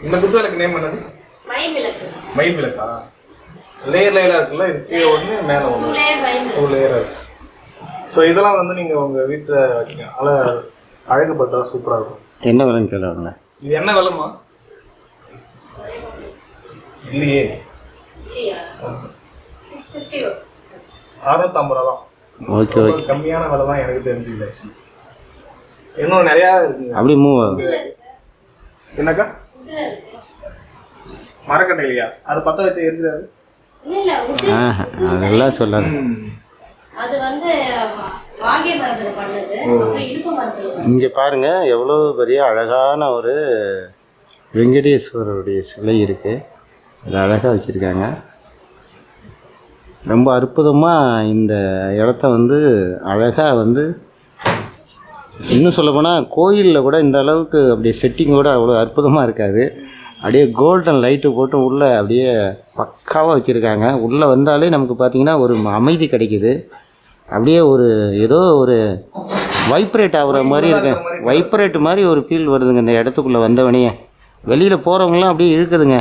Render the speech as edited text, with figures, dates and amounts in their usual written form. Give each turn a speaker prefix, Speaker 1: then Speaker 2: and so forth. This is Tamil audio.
Speaker 1: இந்த குத்து விளக்கு நேம் என்னது? மயில் விளக்கா? லேயர் லேயரா இருக்குல்ல, இது கீழே ஒன்று மேலே ஒன்று, 2 லேயரா இருக்கு. ஸோ இதெல்லாம் வந்து நீங்கள் உங்கள் வீட்டில் வைக்கிங்க, அழகுபடுத்தா சூப்பராக இருக்கும்.
Speaker 2: என்ன விலைன்னு கேட்குறாங்க?
Speaker 1: இது என்ன விலைமா? இல்லையே, 650 ரூபா தான்.
Speaker 2: ஓகே ஓகே,
Speaker 1: கம்மியான விலை தான் எனக்கு தெரிஞ்சுக்கல. ஆக்சுவலி இன்னும் நிறையா இருக்குங்க.
Speaker 2: அப்படி மூவ் ஆகுது.
Speaker 1: என்னக்கா மரக்கட்டை இல்லையா? அதை பற்ற வச்சு எரிஞ்சிடாது.
Speaker 2: அதெல்லாம் சொல்லாது. இங்கே பாருங்க எவ்வளோ பெரிய அழகான ஒரு வெங்கடேஸ்வரருடைய சிலை இருக்குது. அது அழகாக வச்சுருக்காங்க. ரொம்ப அற்புதமாக இந்த இடத்த வந்து அழகாக வந்து, இன்னும் சொல்லப்போனால் கோயிலில் கூட இந்த அளவுக்கு அப்படியே செட்டிங்கோட அவ்வளோ அற்புதமாக இருக்காது. அப்படியே கோல்டன் லைட்டு போட்டு உள்ளே அப்படியே பக்காவாக வச்சுருக்காங்க. உள்ளே வந்தாலே நமக்கு பார்த்திங்கன்னா ஒரு அமைதி கிடைக்குது. அப்படியே ஒரு ஏதோ ஒரு வைப்ரேட் ஆகுற மாதிரி இருக்கு. வைப்ரேட் மாதிரி ஒரு ஃபீல் வருதுங்க இந்த இடத்துக்குள்ளே வந்தவனையே. வெளியில் போகிறவங்களாம் அப்படியே இருக்குதுங்க.